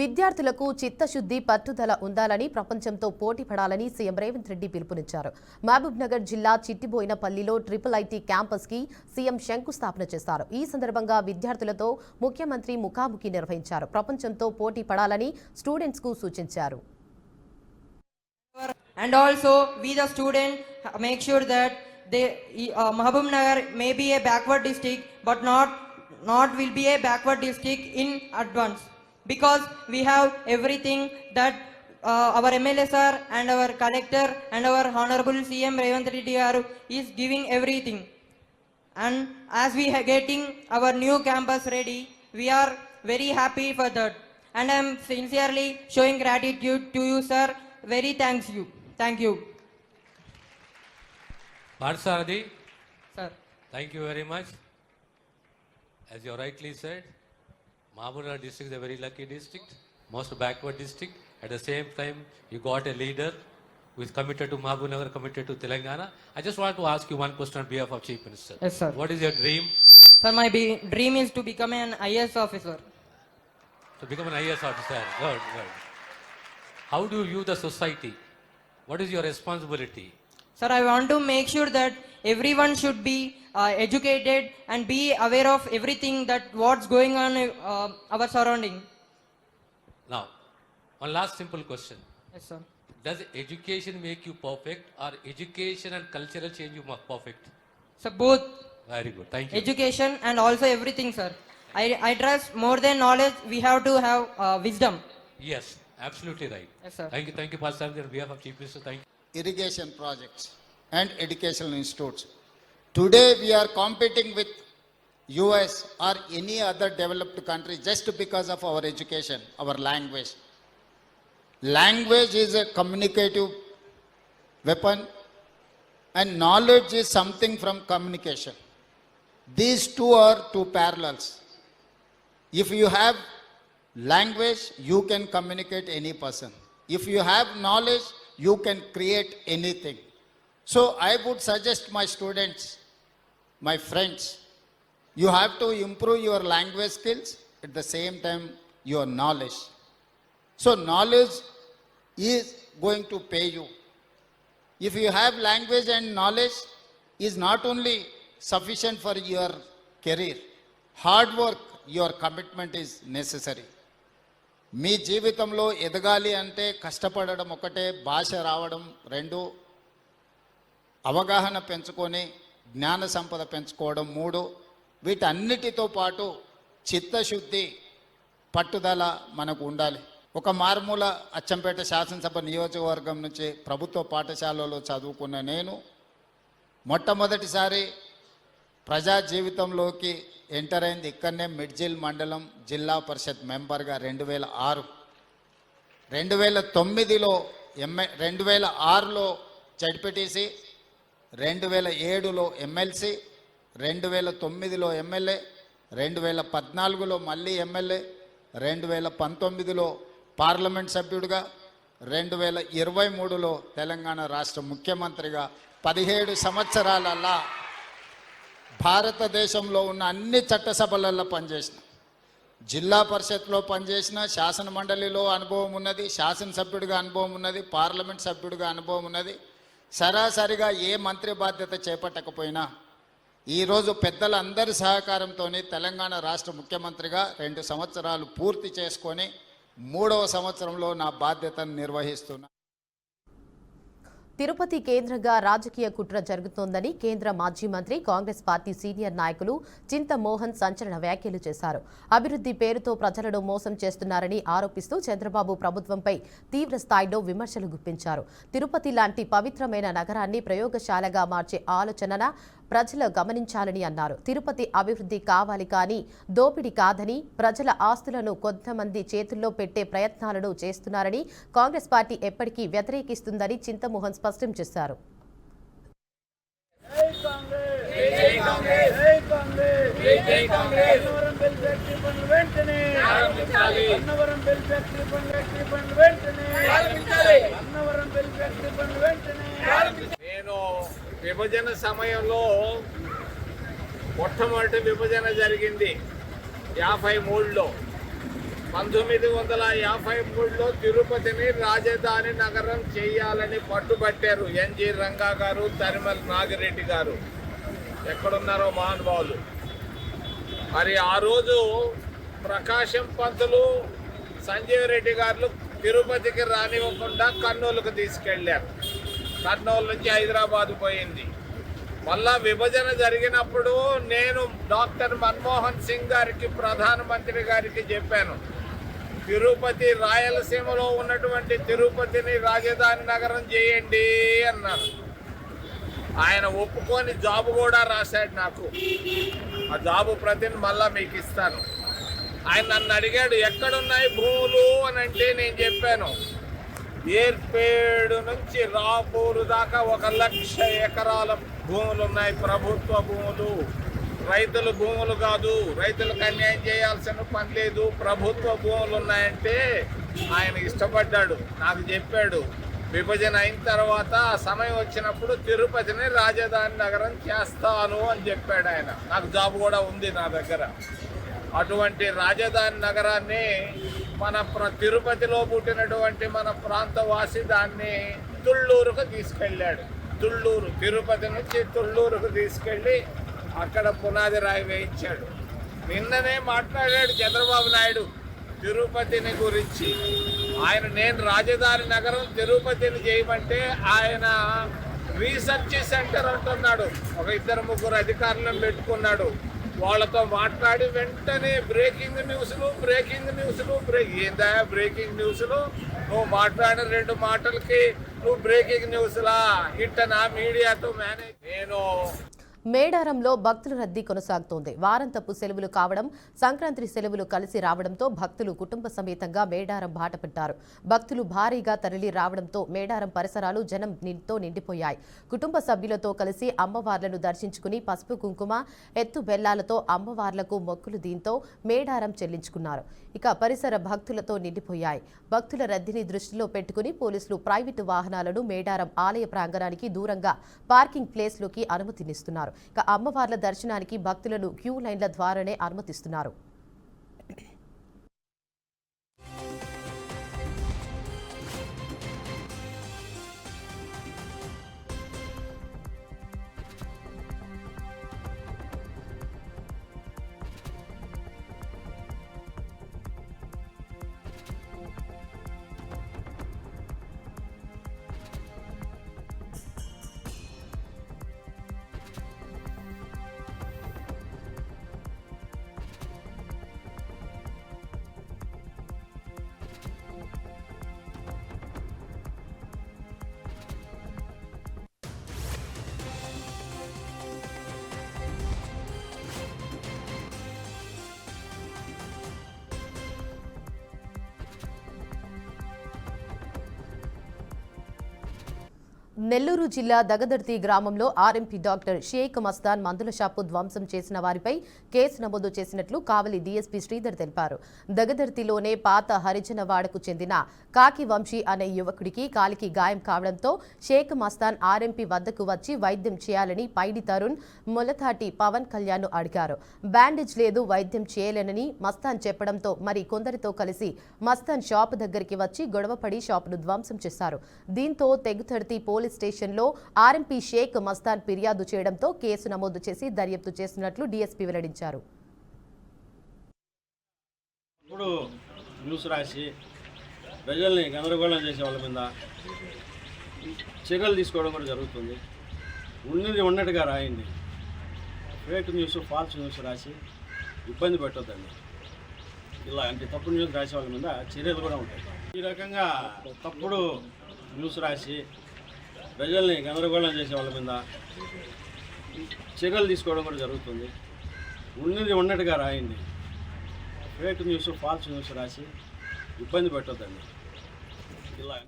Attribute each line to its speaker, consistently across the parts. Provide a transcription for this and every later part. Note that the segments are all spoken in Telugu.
Speaker 1: విద్యార్థులకు చిత్తశుద్ధి పట్టుదల ఉండాలని ప్రపంచంతో పోటీ పడాలని సీఎం రేవంత్ రెడ్డి పిలుపునిచ్చారు. మహబూబ్నగర్ జిల్లా చిట్టిబోయినపల్లిలో ఐఐటి క్యాంపస్ కి సీఎం శంకుస్థాపన చేశారు. ఈ సందర్భంగా విద్యార్థులతో ముఖ్యమంత్రి ముఖాముఖి నిర్వహించారు. ప్రపంచంతో పోటీ పడాలని స్టూడెంట్స్ కు సూచించారు.
Speaker 2: And also we the student make sure that Mahabubnagar may be a backward district but not will be a backward district in advance, because we have everything that our MLA sir and our collector and our honorable CM Revanth Reddy is giving everything. And as we are getting our new campus ready, we are very happy for that, and I am sincerely showing gratitude to you sir. Very thanks you. Thank you.
Speaker 3: Parthasarathi,
Speaker 2: Sir.
Speaker 3: thank you very much. As you rightly said, Mahabubnagar district is a very lucky district, most backward district. At the same time, you got a leader who is committed to Mahabubnagar, committed to Telangana. I just want to ask you one question on behalf of Chief Minister.
Speaker 2: Yes, sir.
Speaker 3: What is your dream?
Speaker 2: Sir, my dream is to become an IAS officer.
Speaker 3: To become an IAS officer. Good, good. How do you view the society? What is your responsibility?
Speaker 2: Sir, I want to make sure that everyone should be educated and be aware of everything that what's going on our surrounding.
Speaker 3: Now, one last simple question.
Speaker 2: Yes, sir.
Speaker 3: Does education make you perfect, or education and cultural change you make perfect?
Speaker 2: So both.
Speaker 3: Very good. Thank you.
Speaker 2: Education and also everything, sir. I trust more than knowledge, we have to have wisdom.
Speaker 3: Yes, absolutely right.
Speaker 2: Yes, sir.
Speaker 3: Thank you, Parthasarathi, on behalf of Chief Minister. Thank you.
Speaker 4: Irrigation projects and educational institutes. Today we are competing with US or any other developed country just because of our education, our language. Language is a communicative weapon, and knowledge is something from communication. These two are two parallels. If you have language, you can communicate any person. If you have knowledge, you can create anything. So I would suggest my students, my friends, you have to improve your language skills, at the same time your knowledge. So knowledge is going to pay you. If you have language and knowledge, is not only sufficient for your career, hard work, your commitment is necessary. మీ జీవితంలో ఎదగాలి అంటే కష్టపడడం ఒకటే, భాష రావడం రెండు, అవగాహన పెంచుకొని జ్ఞాన సంపద పెంచుకోవడం మూడు, వీటన్నిటితో పాటు చిత్తశుద్ధి పట్టుదల మనకు ఉండాలి. ఒక మారుమూల అచ్చంపేట శాసనసభ నియోజకవర్గం నుంచి ప్రభుత్వ పాఠశాలలో చదువుకున్న నేను మొట్టమొదటిసారి ప్రజా జీవితంలోకి ఎంటర్ అయింది ఇక్కడనే మిడ్జిల్ మండలం జిల్లా పరిషత్ మెంబర్గా 2006. 2009లో 2006లో జడ్పీటీసీ, 2007లో ఎమ్మెల్సీ, 2009లో ఎమ్మెల్యే, 2014లో మళ్ళీ ఎమ్మెల్యే, 2019లో పార్లమెంట్ సభ్యుడిగా, 2023లో తెలంగాణ రాష్ట్ర ముఖ్యమంత్రిగా 17 సంవత్సరాలల్లా భారతదేశంలో ఉన్న అన్ని చట్టసభలలో పనిచేసిన, జిల్లా పరిషత్లో పనిచేసిన, శాసన మండలిలో అనుభవం ఉన్నది, శాసనసభ్యుడిగా అనుభవం ఉన్నది, పార్లమెంట్ సభ్యుడిగా అనుభవం ఉన్నది. సరాసరిగా ఏ మంత్రి బాధ్యత చేపట్టకపోయినా ఈరోజు పెద్దలందరి సహకారంతో తెలంగాణ రాష్ట్ర ముఖ్యమంత్రిగా 2 సంవత్సరాలు పూర్తి చేసుకొని 3వ సంవత్సరంలో నా బాధ్యతను నిర్వహిస్తున్నా.
Speaker 1: తిరుపతి కేంద్రంగా రాజకీయ కుట్ర జరుగుతోందని కేంద్ర మాజీ మంత్రి, కాంగ్రెస్ పార్టీ సీనియర్ నాయకులు చింతమోహన్ సంచలన వ్యాఖ్యలు చేశారు. అభివృద్ధి పేరుతో ప్రజలను మోసం చేస్తున్నారని ఆరోపిస్తూ చంద్రబాబు ప్రభుత్వంపై తీవ్ర స్థాయిలో విమర్శలు గుప్పించారు. తిరుపతి లాంటి పవిత్రమైన నగరాన్ని ప్రయోగశాలగా మార్చే ఆలోచన ప్రజలు గమనించాలని అన్నారు. తిరుపతి అభివృద్ధి కావాలి కానీ దోపిడీ కాదని, ప్రజల ఆస్తులను కొంతమంది చేతుల్లో పెట్టే ప్రయత్నాలను చేస్తున్నారని కాంగ్రెస్ పార్టీ ఎప్పటికీ వ్యతిరేకిస్తుందని చింతమోహన్ స్పష్టం చేశారు.
Speaker 5: నేను విభజన సమయంలో మొట్టమొదటి విభజన జరిగింది 53లో. 1953లో తిరుపతిని రాజధాని నగరం చేయాలని పట్టుబట్టారు ఎన్జి రంగా గారు, తరిమల్ నాగిరెడ్డి గారు. ఎక్కడున్నారో మహానుభావులు. మరి ఆ రోజు ప్రకాశం పంతులు, సంజీవ్ రెడ్డి గారు తిరుపతికి రానివ్వకుండా కర్నూలుకు తీసుకెళ్లారు. కర్నూలు నుంచి హైదరాబాద్ పోయింది. మళ్ళా విభజన జరిగినప్పుడు నేను డాక్టర్ మన్మోహన్ సింగ్ గారికి, ప్రధానమంత్రి గారికి చెప్పాను, తిరుపతి రాయలసీమలో ఉన్నటువంటి తిరుపతిని రాజధాని నగరం చేయండి అన్నాను. ఆయన ఒప్పుకొని జాబు కూడా రాశాడు నాకు. ఆ జాబు ప్రతిని మళ్ళా మీకు ఇస్తాను. ఆయన నన్ను అడిగాడు ఎక్కడున్నాయి భూములు అని అంటే నేను చెప్పాను, ఏర్పేడు నుంచి రాపూరు దాకా 1,00,000 ఎకరాల భూములు ఉన్నాయి, ప్రభుత్వ భూములు. రైతుల భూములు కాదు, రైతులకు అన్యాయం చేయాల్సిన పని లేదు, ప్రభుత్వ భూములు ఉన్నాయంటే ఆయన ఇష్టపడ్డాడు. నాకు చెప్పాడు, విభజన అయిన తర్వాత సమయం వచ్చినప్పుడు తిరుపతిని రాజధాని నగరం చేస్తాను అని చెప్పాడు ఆయన. నాకు జాబ్ కూడా ఉంది నా దగ్గర. అటువంటి రాజధాని నగరాన్ని మన తిరుపతిలో పుట్టినటువంటి మన ప్రాంతవాసి దాన్ని తుళ్ళూరుకు తీసుకెళ్ళాడు. తుళ్ళూరు, తిరుపతి నుంచి తుళ్ళూరుకు తీసుకెళ్ళి అక్కడ పునాది రాయి వేయించాడు. నిన్ననే మాట్లాడాడు చంద్రబాబు నాయుడు తిరుపతిని గురించి. నేను రాజధాని నగరం తిరుపతిని చేయమంటే ఆయన రీసెర్చ్ సెంటర్ అంటున్నాడు. ఒక 2-3 అధికారులను పెట్టుకున్నాడు. వాళ్ళతో మాట్లాడి వెంటనే బ్రేకింగ్ న్యూస్లు ఏందా బ్రేకింగ్ న్యూస్లు? నువ్వు మాట్లాడిన 2 మాటలకి నువ్వు బ్రేకింగ్ న్యూస్లా? ఇట్టనా మీడియాతో మేనేజ్? నేను
Speaker 1: మేడారంలో భక్తుల రద్దీ కొనసాగుతోంది. వారాంతపు సెలవులు కావడం, సంక్రాంతి సెలవులు కలిసి రావడంతో భక్తులు కుటుంబ సమేతంగా మేడారం బాట పట్టారు. భక్తులు భారీగా తరలి రావడంతో మేడారం పరిసరాలు జనంతో నిండిపోయాయి. కుటుంబ సభ్యులతో కలిసి అమ్మవార్లను దర్శించుకుని పసుపు కుంకుమ, ఎత్తు బెల్లాలతో అమ్మవార్లకు మొక్కులు దీంతో మేడారం చెల్లించుకున్నారు. ఇక పరిసర భక్తులతో నిండిపోయాయి. భక్తుల రద్దీని దృష్టిలో పెట్టుకుని పోలీసులు ప్రైవేటు వాహనాలను మేడారం ఆలయ ప్రాంగణానికి దూరంగా పార్కింగ్ ప్లేస్లోకి అనుమతినిస్తున్నారు. ఇక అమ్మవార్ల దర్శనానికి భక్తులను క్యూ లైన్ల ద్వారానే అనుమతిస్తున్నారు. నెల్లూరు జిల్లా దగదర్తి గ్రామంలో ఆర్ఎంపీ డాక్టర్ షేక్ మస్తాన్ మందుల షాపు ధ్వంసం చేసిన వారిపై కేసు నమోదు చేసినట్లు కావలి డీఎస్పీ శ్రీధర్ తెలిపారు. దగదర్తిలోనే పాత హరిజనవాడకు చెందిన కాకి వంశీ అనే యువకుడికి కాలికి గాయం కావడంతో షేక్ మస్తాన్ ఆర్ఎంపీ వద్దకు వచ్చి వైద్యం చేయాలని పైడి తరుణ్, మొలతాటి పవన్ కళ్యాణ్ అడిగారు. బ్యాండేజ్ లేదు, వైద్యం చేయలేనని మస్తాన్ చెప్పడంతో మరి కొందరితో కలిసి మస్తాన్ షాపు దగ్గరికి వచ్చి గొడవపడి షాపును ధ్వంసం చేశారు. దీంతో తెగుతర్తి పోలీస్ స్టేషన్లో ఆర్ఎంపీ షేక్ మస్తాన్ ఫిర్యాదు చేయడంతో కేసు నమోదు చేసి దర్యాప్తు చేస్తున్నట్లు డీఎస్పీ వెల్లడించారు.
Speaker 6: ఇప్పుడు న్యూస్ రాసి ప్రజల్ని గందరగోళం చేసే వాళ్ళ మీద చర్యలు తీసుకోవడం కూడా జరుగుతుంది. ఉన్నది ఉన్నట్టుగా రాయండి. ఫేక్ న్యూస్, ఫాల్స్ న్యూస్ రాసి ఇబ్బంది పెట్టొద్దండి. ఇలా అంటే తప్పుడు న్యూస్ రాసే వాళ్ళ మీద చర్యలు కూడా ఉంటాయి. ఈ రకంగా తప్పుడు న్యూస్ రాసి ప్రజల్ని గందరగోళం చేసే వాళ్ళ మీద చర్యలు తీసుకోవడం కూడా జరుగుతుంది. ఉన్నది ఉన్నట్టుగా రాయండి. ఫేక్ న్యూస్, ఫాల్స్ న్యూస్ రాసి ఇబ్బంది పెట్టొద్దండి. ఇలా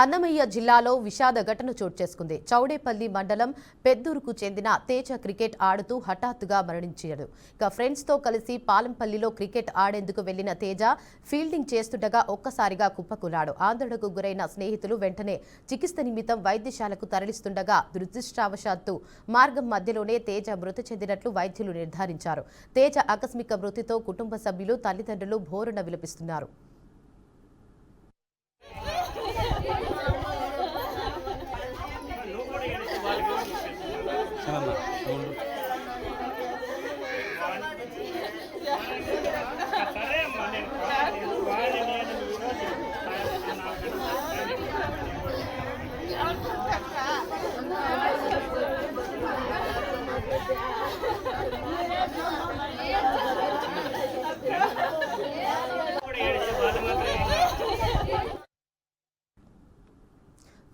Speaker 1: అన్నమయ్య జిల్లాలో విషాద ఘటన చోటు చేసుకుంది. చౌడేపల్లి మండలం పెద్దూరుకు చెందిన తేజ క్రికెట్ ఆడుతూ హఠాత్తుగా మరణించాడు. ఇక ఫ్రెండ్స్తో కలిసి పాలంపల్లిలో క్రికెట్ ఆడేందుకు వెళ్లిన తేజ ఫీల్డింగ్ చేస్తుండగా ఒక్కసారిగా కుప్పకూలాడు. ఆందోళనకు గురైన స్నేహితులు వెంటనే చికిత్స నిమిత్తం వైద్యశాలకు తరలిస్తుండగా దురదృష్టవశాత్తు మార్గం మధ్యలోనే తేజ మృతి చెందినట్లు వైద్యులు నిర్ధారించారు. తేజ ఆకస్మిక మృతితో కుటుంబ సభ్యులు, తల్లిదండ్రులు భోరున విలపిస్తున్నారు.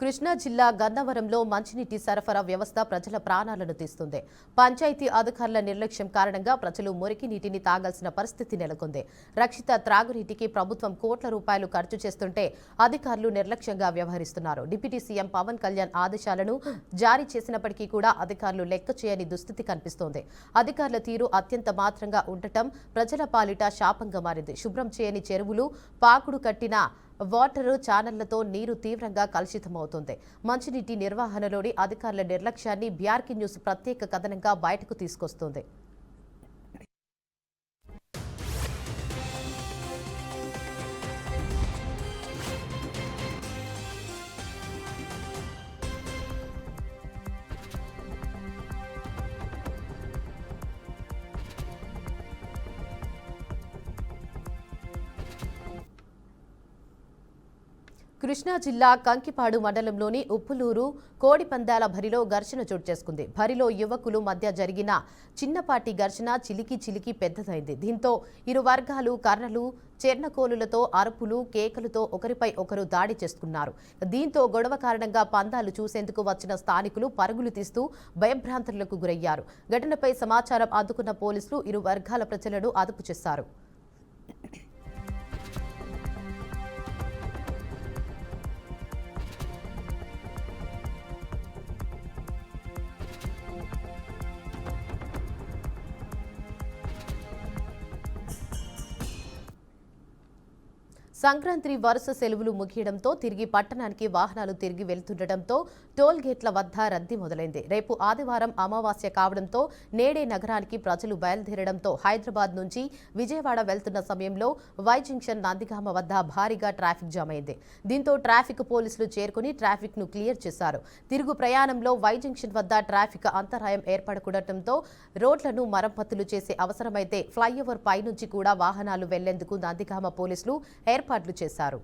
Speaker 1: కృష్ణా జిల్లా గన్నవరంలో మంచినీటి సరఫరా వ్యవస్థ ప్రజల ప్రాణాలను తీస్తుంది. పంచాయతీ అధికారుల నిర్లక్ష్యం కారణంగా ప్రజలు మురికి నీటిని తాగాల్సిన పరిస్థితి నెలకొంది. రక్షిత త్రాగునీటికి ప్రభుత్వం కోట్ల రూపాయలు ఖర్చు చేస్తుంటే అధికారులు నిర్లక్ష్యంగా వ్యవహరిస్తున్నారు. డిప్యూటీ సీఎం పవన్ కళ్యాణ్ ఆదేశాలను జారీ చేసినప్పటికీ కూడా అధికారులు లెక్క చేయని దుస్థితి కనిపిస్తోంది. అధికారుల తీరు అత్యంత మాత్రంగా ఉండటం ప్రజల పాలిట శాపంగా మారింది. శుభ్రం చేయని చెరువులు, పాకుడు కట్టిన వాటర్ ఛానళ్లతో నీరు తీవ్రంగా కలుషితమవుతుంది. మంచినీటి నిర్వహణలోని అధికారుల నిర్లక్ష్యాన్ని బీఆర్కే న్యూస్ ప్రత్యేక కథనంగా బయటకు తీసుకొస్తుంది. కృష్ణా జిల్లా కంకిపాడు మండలంలోని ఉప్పులూరు కోడిపందాల బరిలో ఘర్షణ చోటు చేసుకుంది. బరిలో యువకులు మధ్య జరిగిన చిన్నపాటి ఘర్షణ చిలికి పెద్దదైంది. దీంతో ఇరు వర్గాలు కర్రలు, చెర్నకోలులతో అరుపులు, కేకలతో ఒకరిపై ఒకరు దాడి చేసుకున్నారు. దీంతో గొడవ కారణంగా పందాలు చూసేందుకు వచ్చిన స్థానికులు పరుగులు తీస్తూ భయభ్రాంతులకు గురయ్యారు. ఘటనపై సమాచారం అందుకున్న పోలీసులు ఇరు వర్గాల ప్రజలను అదుపు చేశారు. సంక్రాంతి వరుస సెలవులు ముగియడంతో తిరిగి పట్టణానికి వాహనాలు తిరిగి వెళ్తుండటంతో టోల్ గేట్ల వద్ద రద్దీ మొదలైంది. రేపు ఆదివారం అమావాస్య కావడంతో నేడే నగరానికి ప్రజలు బయలుదేరడంతో హైదరాబాద్ నుంచి విజయవాడ వెళ్తున్న సమయంలో వై జంక్షన్ నందిగామ వద్ద భారీగా ట్రాఫిక్ జామ్ అయింది. దీంతో ట్రాఫిక్ పోలీసులు చేరుకుని ట్రాఫిక్ ను క్లియర్ చేశారు. తిరుగు ప్రయాణంలో వై జంక్షన్ వద్ద ట్రాఫిక్ అంతరాయం ఏర్పడకూడటంతో రోడ్లను మరమ్మతులు చేసే అవసరమైతే ఫ్లైఓవర్ పై నుంచి కూడా వాహనాలు వెళ్లేందుకు నందిగామ పోలీసులు ఏర్పాట్లు చేశారు.